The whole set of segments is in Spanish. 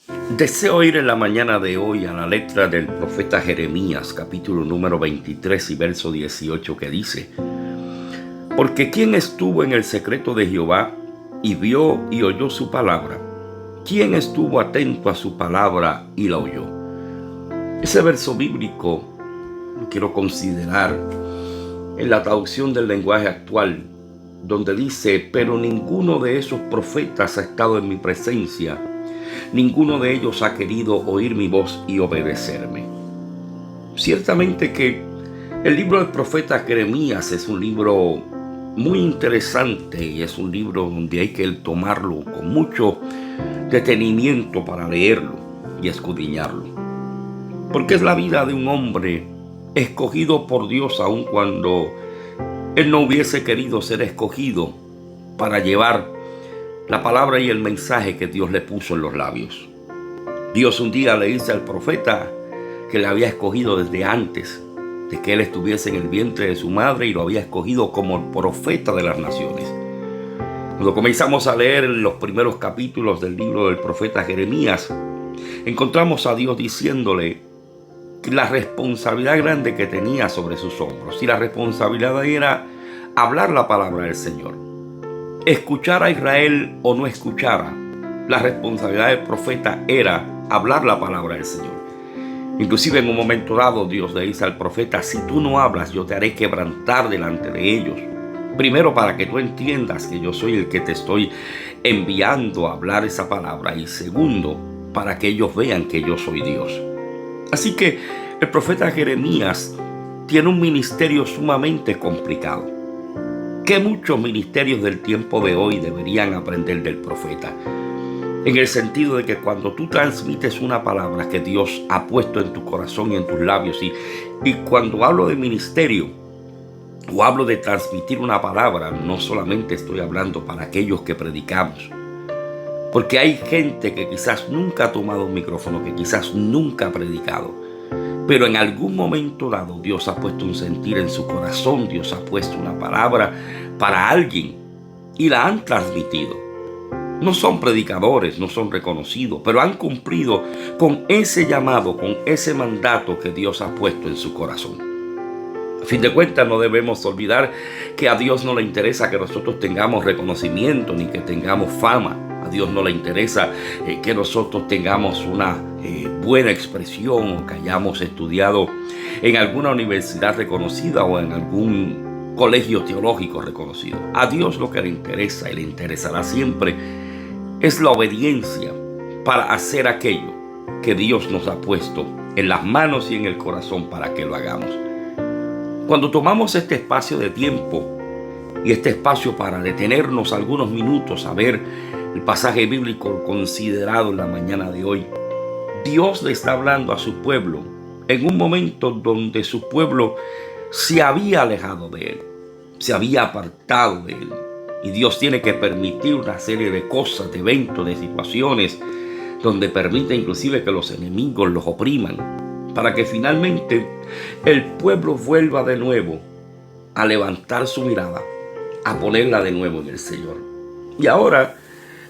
Deseo ir en la mañana de hoy a la letra del profeta Jeremías, capítulo número 23 y verso 18, que dice: Porque ¿quién estuvo en el secreto de Jehová y vio y oyó su palabra? ¿Quién estuvo atento a su palabra y la oyó? Ese verso bíblico lo quiero considerar en la traducción del lenguaje actual, donde dice: pero ninguno de esos profetas ha estado en mi presencia, ninguno de ellos ha querido oír mi voz y obedecerme. Ciertamente que el libro del profeta Jeremías es un libro muy interesante y es un libro donde hay que tomarlo con mucho detenimiento para leerlo y escudriñarlo. Porque es la vida de un hombre escogido por Dios, aun cuando él no hubiese querido ser escogido, para llevar la palabra y el mensaje que Dios le puso en los labios. Dios un día le dice al profeta que le había escogido desde antes de que él estuviese en el vientre de su madre, y lo había escogido como el profeta de las naciones. Cuando comenzamos a leer los primeros capítulos del libro del profeta Jeremías, encontramos a Dios diciéndole la responsabilidad grande que tenía sobre sus hombros, y la responsabilidad era hablar la palabra del Señor. Escuchar a Israel o no escuchara, la responsabilidad del profeta era hablar la palabra del Señor. Inclusive en un momento dado Dios le dice al profeta: si tú no hablas, yo te haré quebrantar delante de ellos. Primero, para que tú entiendas que yo soy el que te estoy enviando a hablar esa palabra, y segundo, para que ellos vean que yo soy Dios. Así que el profeta Jeremías tiene un ministerio sumamente complicado, que muchos ministerios del tiempo de hoy deberían aprender del profeta, en el sentido de que cuando tú transmites una palabra que Dios ha puesto en tu corazón y en tus labios, y cuando hablo de ministerio o hablo de transmitir una palabra, no solamente estoy hablando para aquellos que predicamos, porque hay gente que quizás nunca ha tomado un micrófono, que quizás nunca ha predicado, pero en algún momento dado Dios ha puesto un sentir en su corazón, Dios ha puesto una palabra para alguien y la han transmitido. No son predicadores, no son reconocidos, pero han cumplido con ese llamado, con ese mandato que Dios ha puesto en su corazón. A fin de cuentas, no debemos olvidar que a Dios no le interesa que nosotros tengamos reconocimiento ni que tengamos fama. A Dios no le interesa que nosotros tengamos una buena expresión, o que hayamos estudiado en alguna universidad reconocida o en algún colegio teológico reconocido. A Dios lo que le interesa y le interesará siempre es la obediencia para hacer aquello que Dios nos ha puesto en las manos y en el corazón para que lo hagamos. Cuando tomamos este espacio de tiempo y este espacio para detenernos algunos minutos a ver el pasaje bíblico considerado en la mañana de hoy, Dios le está hablando a su pueblo en un momento donde su pueblo se había alejado de él, se había apartado de él. Y Dios tiene que permitir una serie de cosas, de eventos, de situaciones, donde permite inclusive que los enemigos los opriman, para que finalmente el pueblo vuelva de nuevo a levantar su mirada, a ponerla de nuevo en el Señor. Y ahora,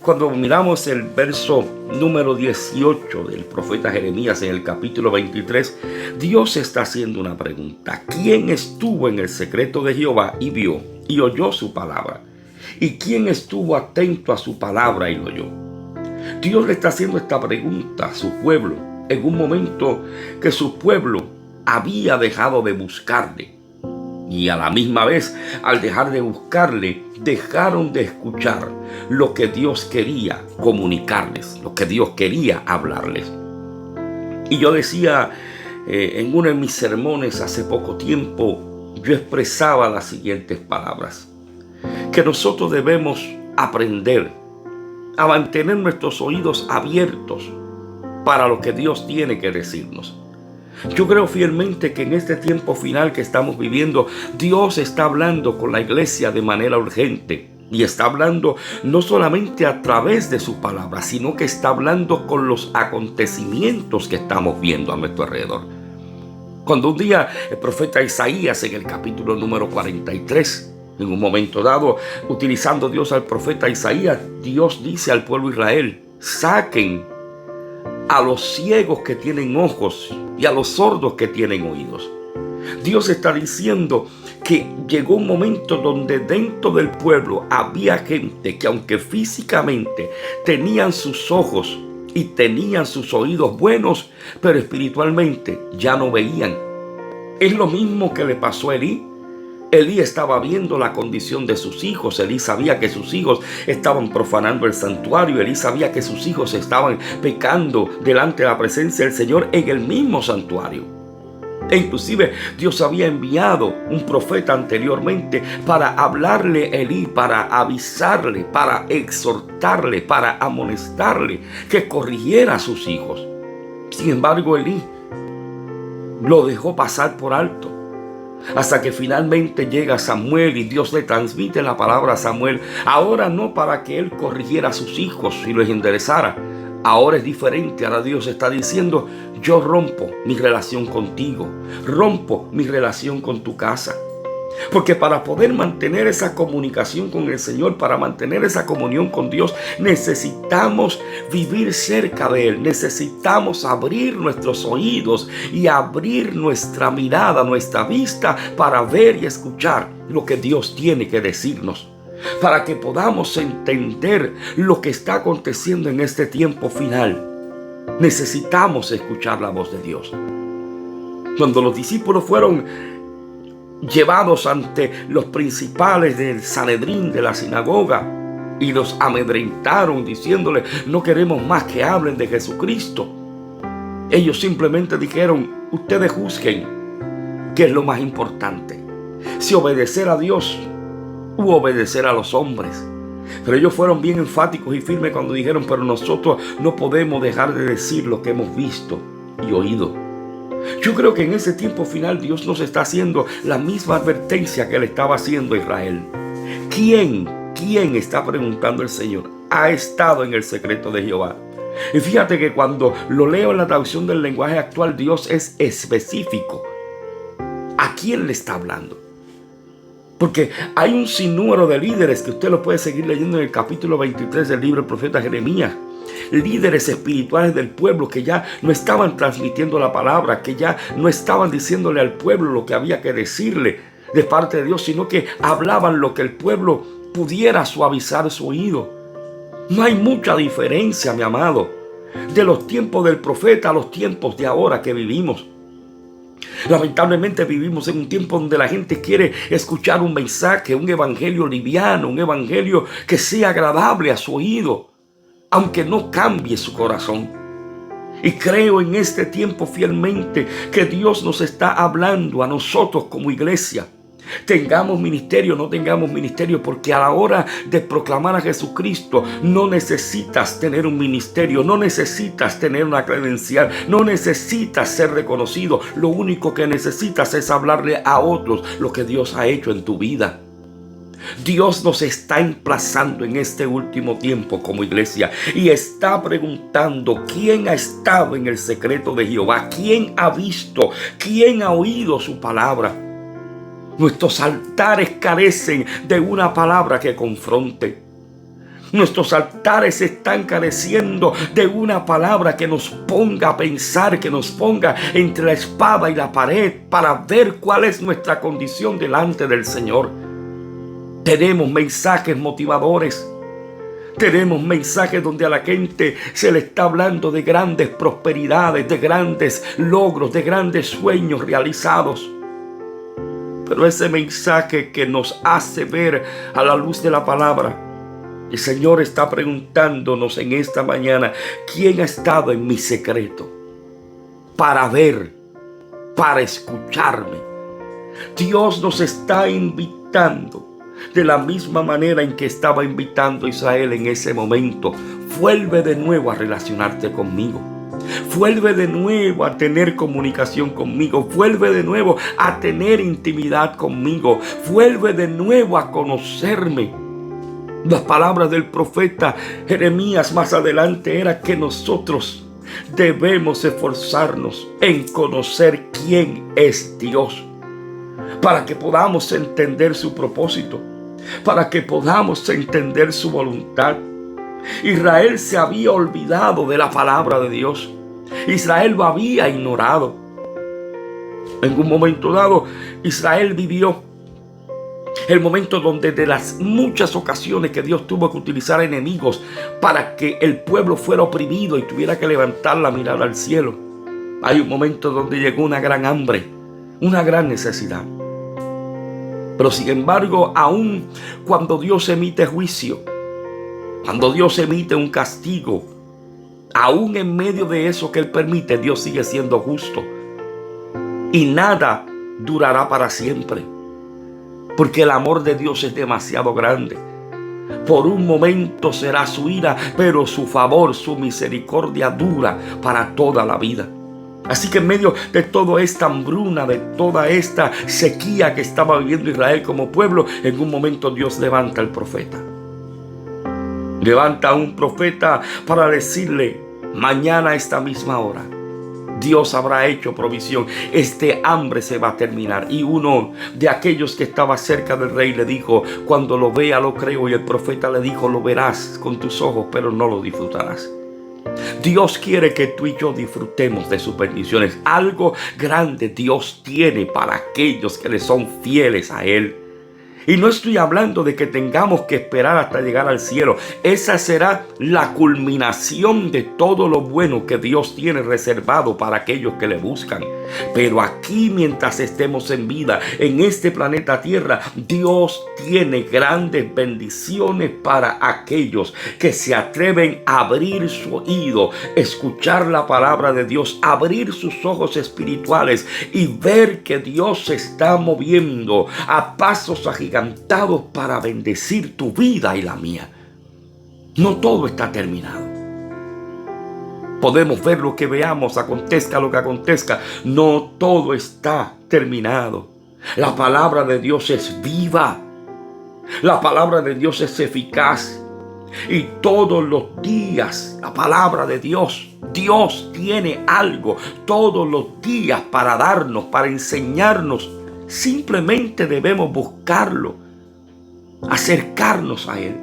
cuando miramos el verso número 18 del profeta Jeremías en el capítulo 23, Dios está haciendo una pregunta: ¿quién estuvo en el secreto de Jehová y vio y oyó su palabra? ¿Y quién estuvo atento a su palabra y lo oyó? Dios le está haciendo esta pregunta a su pueblo en un momento que su pueblo había dejado de buscarle. Y a la misma vez, al dejar de buscarle, dejaron de escuchar lo que Dios quería comunicarles, lo que Dios quería hablarles. Y yo decía en uno de mis sermones hace poco tiempo, yo expresaba las siguientes palabras: que nosotros debemos aprender a mantener nuestros oídos abiertos para lo que Dios tiene que decirnos. Yo creo fielmente que en este tiempo final que estamos viviendo, Dios está hablando con la iglesia de manera urgente. Y está hablando no solamente a través de su palabra, sino que está hablando con los acontecimientos que estamos viendo a nuestro alrededor. Cuando un día el profeta Isaías, en el capítulo número 43, en un momento dado, utilizando Dios al profeta Isaías, Dios dice al pueblo de Israel: saquen a los ciegos que tienen ojos y a los sordos que tienen oídos. Dios está diciendo que llegó un momento donde dentro del pueblo había gente que, aunque físicamente tenían sus ojos y tenían sus oídos buenos, pero espiritualmente ya no veían. Es lo mismo que le pasó a Elí. Elí estaba viendo la condición de sus hijos. Elí sabía que sus hijos estaban profanando el santuario. Elí sabía que sus hijos estaban pecando delante de la presencia del Señor en el mismo santuario. E inclusive Dios había enviado un profeta anteriormente para hablarle a Elí, para avisarle, para exhortarle, para amonestarle que corrigiera a sus hijos. Sin embargo, Elí lo dejó pasar por alto, hasta que finalmente llega Samuel y Dios le transmite la palabra a Samuel. Ahora no para que él corrigiera a sus hijos y los enderezara. Ahora es diferente. Ahora Dios está diciendo: yo rompo mi relación contigo, rompo mi relación con tu casa. Porque para poder mantener esa comunicación con el Señor, para mantener esa comunión con Dios, necesitamos vivir cerca de Él. Necesitamos abrir nuestros oídos y abrir nuestra mirada, nuestra vista, para ver y escuchar lo que Dios tiene que decirnos, para que podamos entender lo que está aconteciendo en este tiempo final. Necesitamos escuchar la voz de Dios. Cuando los discípulos fueron llevados ante los principales del Sanedrín, de la sinagoga, y los amedrentaron diciéndole: no queremos más que hablen de Jesucristo, ellos simplemente dijeron: ustedes juzguen qué es lo más importante, si obedecer a Dios u obedecer a los hombres. Pero ellos fueron bien enfáticos y firmes cuando dijeron: pero nosotros no podemos dejar de decir lo que hemos visto y oído. Yo creo que en ese tiempo final Dios nos está haciendo la misma advertencia que le estaba haciendo a Israel. ¿Quién está preguntando el Señor? Ha estado en el secreto de Jehová. Y fíjate que cuando lo leo en la traducción del lenguaje actual, Dios es específico. ¿A quién le está hablando? Porque hay un sinnúmero de líderes que usted lo puede seguir leyendo en el capítulo 23 del libro del profeta Jeremías. Líderes espirituales del pueblo que ya no estaban transmitiendo la palabra, que ya no estaban diciéndole al pueblo lo que había que decirle de parte de Dios, sino que hablaban lo que el pueblo pudiera suavizar su oído. No hay mucha diferencia, mi amado, de los tiempos del profeta a los tiempos de ahora que vivimos. Lamentablemente vivimos en un tiempo donde la gente quiere escuchar un mensaje, un evangelio liviano, un evangelio que sea agradable a su oído, aunque no cambie su corazón. Y creo en este tiempo fielmente que Dios nos está hablando a nosotros como iglesia. Tengamos ministerio o no tengamos ministerio, porque a la hora de proclamar a Jesucristo no necesitas tener un ministerio, no necesitas tener una credencial, no necesitas ser reconocido. Lo único que necesitas es hablarle a otros lo que Dios ha hecho en tu vida. Dios nos está emplazando en este último tiempo como iglesia y está preguntando: ¿quién ha estado en el secreto de Jehová? ¿Quién ha visto? ¿Quién ha oído su palabra? Nuestros altares carecen de una palabra que confronte. Nuestros altares están careciendo de una palabra que nos ponga a pensar, que nos ponga entre la espada y la pared para ver cuál es nuestra condición delante del Señor. Tenemos mensajes motivadores. Tenemos mensajes donde a la gente se le está hablando de grandes prosperidades, de grandes logros, de grandes sueños realizados. Pero ese mensaje que nos hace ver a la luz de la palabra, el Señor está preguntándonos en esta mañana: ¿quién ha estado en mi secreto? Para ver, para escucharme. Dios nos está invitando de la misma manera en que estaba invitando a Israel en ese momento. Vuelve de nuevo a relacionarte conmigo. Vuelve de nuevo a tener comunicación conmigo. Vuelve de nuevo a tener intimidad conmigo. Vuelve de nuevo a conocerme. Las palabras del profeta Jeremías más adelante era que nosotros debemos esforzarnos en conocer quién es Dios, para que podamos entender su propósito, para que podamos entender su voluntad. Israel se había olvidado de la palabra de Dios. Israel lo había ignorado. En un momento dado, Israel vivió el momento donde de las muchas ocasiones que Dios tuvo que utilizar enemigos para que el pueblo fuera oprimido y tuviera que levantar la mirada al cielo, hay un momento donde llegó una gran hambre, una gran necesidad. Pero sin embargo, aún cuando Dios emite juicio, cuando Dios emite un castigo, aún en medio de eso que Él permite, Dios sigue siendo justo. Y nada durará para siempre. Porque el amor de Dios es demasiado grande. Por un momento será su ira, pero su favor, su misericordia dura para toda la vida. Así que en medio de toda esta hambruna, de toda esta sequía que estaba viviendo Israel como pueblo, en un momento Dios levanta al profeta. Levanta a un profeta para decirle: mañana a esta misma hora Dios habrá hecho provisión. Este hambre se va a terminar. Y uno de aquellos que estaba cerca del rey le dijo: cuando lo vea lo creo. Y el profeta le dijo: lo verás con tus ojos, pero no lo disfrutarás. Dios quiere que tú y yo disfrutemos de sus bendiciones. Algo grande Dios tiene para aquellos que le son fieles a Él. Y no estoy hablando de que tengamos que esperar hasta llegar al cielo. Esa será la culminación de todo lo bueno que Dios tiene reservado para aquellos que le buscan. Pero aquí, mientras estemos en vida, en este planeta Tierra, Dios tiene grandes bendiciones para aquellos que se atreven a abrir su oído, escuchar la palabra de Dios, abrir sus ojos espirituales y ver que Dios se está moviendo a pasos agigantados para bendecir tu vida y la mía. No todo está terminado. Podemos ver lo que veamos, acontezca lo que acontezca. No todo está terminado. La palabra de Dios es viva. La palabra de Dios es eficaz. Y todos los días, la palabra de Dios, Dios tiene algo todos los días para darnos, para enseñarnos. Simplemente debemos buscarlo, acercarnos a Él.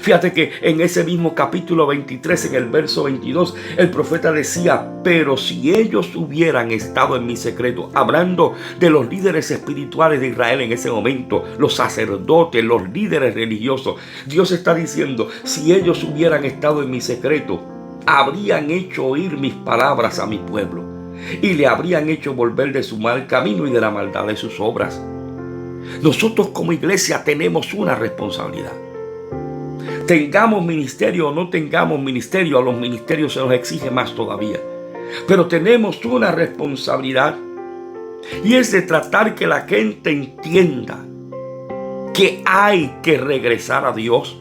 Fíjate que en ese mismo capítulo 23, en el verso 22, el profeta decía: pero si ellos hubieran estado en mi secreto, hablando de los líderes espirituales de Israel en ese momento, los sacerdotes, los líderes religiosos, Dios está diciendo: si ellos hubieran estado en mi secreto, habrían hecho oír mis palabras a mi pueblo y le habrían hecho volver de su mal camino y de la maldad de sus obras. Nosotros como iglesia tenemos una responsabilidad. Tengamos ministerio o no tengamos ministerio, a los ministerios se nos exige más todavía. Pero tenemos una responsabilidad, y es de tratar que la gente entienda que hay que regresar a Dios,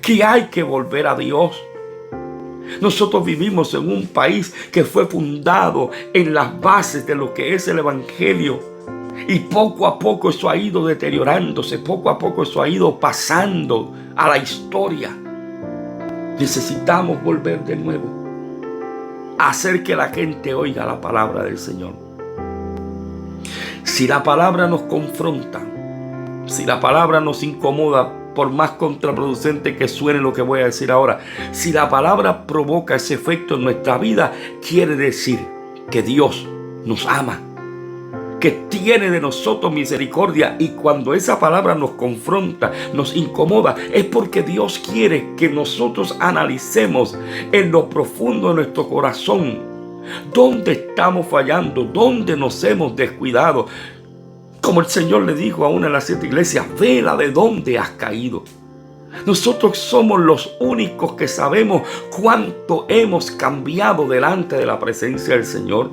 que hay que volver a Dios. Nosotros vivimos en un país que fue fundado en las bases de lo que es el Evangelio. Y poco a poco eso ha ido deteriorándose, poco a poco eso ha ido pasando a la historia. Necesitamos volver de nuevo a hacer que la gente oiga la palabra del Señor. Si la palabra nos confronta, si la palabra nos incomoda, por más contraproducente que suene lo que voy a decir ahora, si la palabra provoca ese efecto en nuestra vida, quiere decir que Dios nos ama, que tiene de nosotros misericordia. Y cuando esa palabra nos confronta, nos incomoda, es porque Dios quiere que nosotros analicemos en lo profundo de nuestro corazón dónde estamos fallando, dónde nos hemos descuidado. Como el Señor le dijo a una de las 7 iglesias: vela de dónde has caído. Nosotros somos los únicos que sabemos cuánto hemos cambiado delante de la presencia del Señor.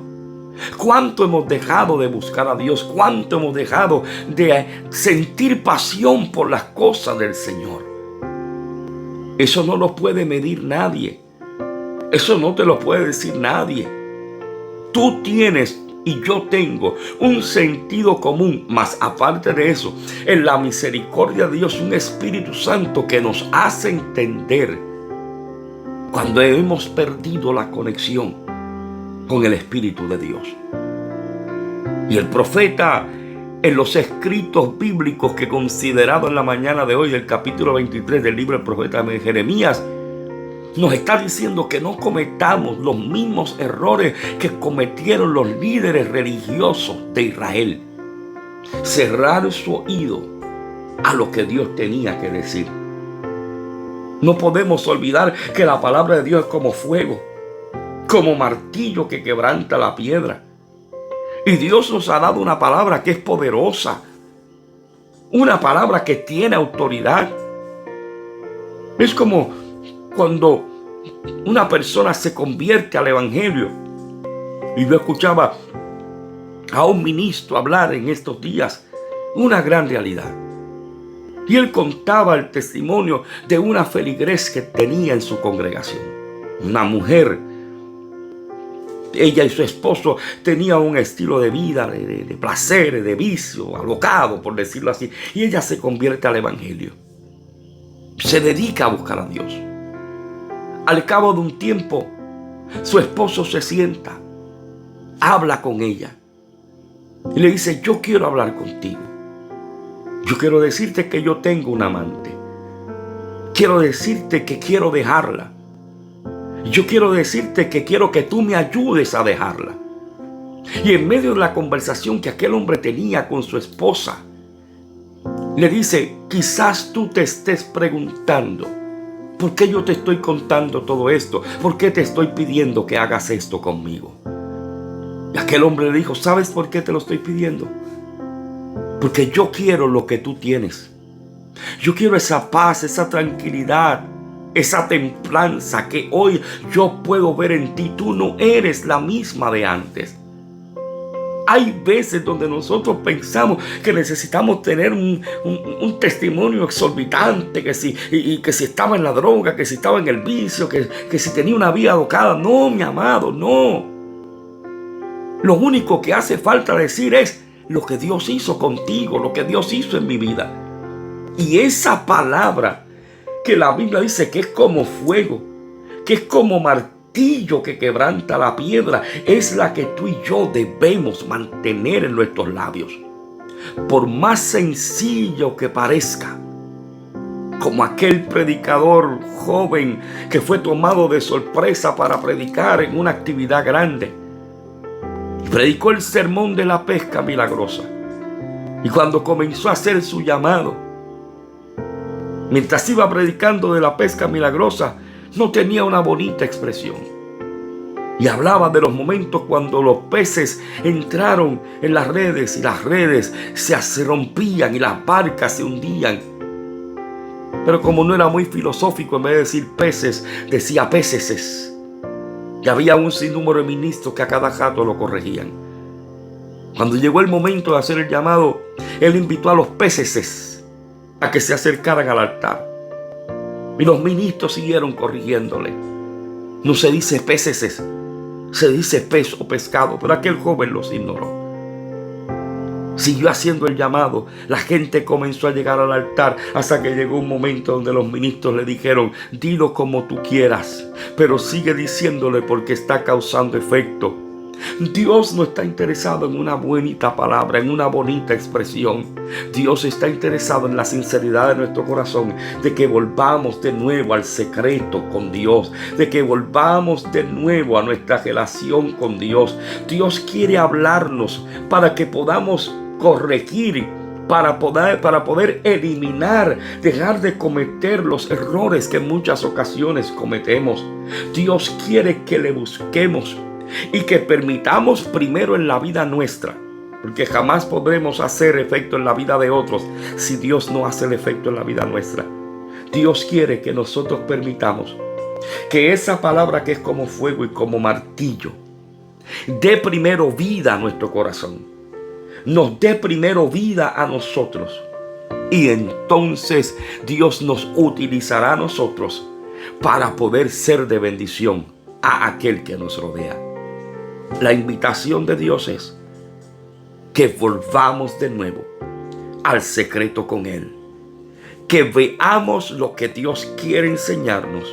Cuánto hemos dejado de buscar a Dios, cuánto hemos dejado de sentir pasión por las cosas del Señor. Eso no lo puede medir nadie. Eso no te lo puede decir nadie. Tú tienes y yo tengo un sentido común, más aparte de eso, en la misericordia de Dios, un Espíritu Santo que nos hace entender cuando hemos perdido la conexión con el Espíritu de Dios. Y el profeta, en los escritos bíblicos que he considerado en la mañana de hoy, del capítulo 23 del libro del profeta Jeremías, Nos está diciendo que no cometamos los mismos errores que cometieron los líderes religiosos de Israel. Cerrar su oído a lo que Dios tenía que decir. No podemos olvidar que la palabra de Dios es como fuego, como martillo que quebranta la piedra. Y Dios nos ha dado una palabra que es poderosa, una palabra que tiene autoridad. Es como cuando una persona se convierte al evangelio. Y yo escuchaba a un ministro hablar en estos días una gran realidad. Y él contaba el testimonio de una feligres que tenía en su congregación. Una mujer. Ella y su esposo tenían un estilo de vida, de placeres, de vicio, alocado, por decirlo así. Y ella se convierte al evangelio. Se dedica a buscar a Dios. Al cabo de un tiempo, su esposo se sienta, habla con ella y le dice: yo quiero hablar contigo. Yo quiero decirte que yo tengo un amante. Quiero decirte que quiero dejarla. Yo quiero decirte que quiero que tú me ayudes a dejarla. Y en medio de la conversación que aquel hombre tenía con su esposa, le dice: quizás tú te estés preguntando, ¿por qué yo te estoy contando todo esto? ¿Por qué te estoy pidiendo que hagas esto conmigo? Y aquel hombre le dijo: ¿sabes por qué te lo estoy pidiendo? Porque yo quiero lo que tú tienes. Yo quiero esa paz, esa tranquilidad, esa templanza que hoy yo puedo ver en ti. Tú no eres la misma de antes. Hay veces donde nosotros pensamos que necesitamos tener un testimonio exorbitante, que si estaba en la droga, que si estaba en el vicio, que si tenía una vida alocada. No, mi amado, no. Lo único que hace falta decir es lo que Dios hizo contigo, lo que Dios hizo en mi vida. Y esa palabra que la Biblia dice que es como fuego, que es como martillo que quebranta la piedra, es la que tú y yo debemos mantener en nuestros labios. Por más sencillo que parezca, como aquel predicador joven que fue tomado de sorpresa para predicar en una actividad grande. Predicó el sermón de la pesca milagrosa. Y cuando comenzó a hacer su llamado, mientras iba predicando de la pesca milagrosa, no tenía una bonita expresión. Y hablaba de los momentos cuando los peces entraron en las redes y las redes se rompían y las barcas se hundían. Pero como no era muy filosófico, en vez de decir peces, decía péceses. Y había un sinnúmero de ministros que a cada rato lo corregían. Cuando llegó el momento de hacer el llamado, él invitó a los péceses a que se acercaran al altar. Y los ministros siguieron corrigiéndole. No se dice péceses, se dice pez o pescado, pero aquel joven los ignoró. Siguió haciendo el llamado. La gente comenzó a llegar al altar hasta que llegó un momento donde los ministros le dijeron: dilo como tú quieras, pero sigue diciéndole porque está causando efecto. Dios no está interesado en una bonita palabra, en una bonita expresión. Dios está interesado en la sinceridad de nuestro corazón, de que volvamos de nuevo al secreto con Dios, de que volvamos de nuevo a nuestra relación con Dios. Dios quiere hablarnos para que podamos corregir, para poder eliminar, dejar de cometer los errores que en muchas ocasiones cometemos. Dios quiere que le busquemos y que permitamos primero en la vida nuestra, porque jamás podremos hacer efecto en la vida de otros si Dios no hace el efecto en la vida nuestra. Dios quiere que nosotros permitamos que esa palabra que es como fuego y como martillo dé primero vida a nuestro corazón, nos dé primero vida a nosotros, y entonces Dios nos utilizará a nosotros para poder ser de bendición a aquel que nos rodea. La invitación de Dios es que volvamos de nuevo al secreto con Él, que veamos lo que Dios quiere enseñarnos,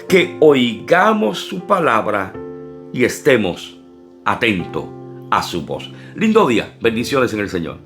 que oigamos su palabra y estemos atentos a su voz. Lindo día, bendiciones en el Señor.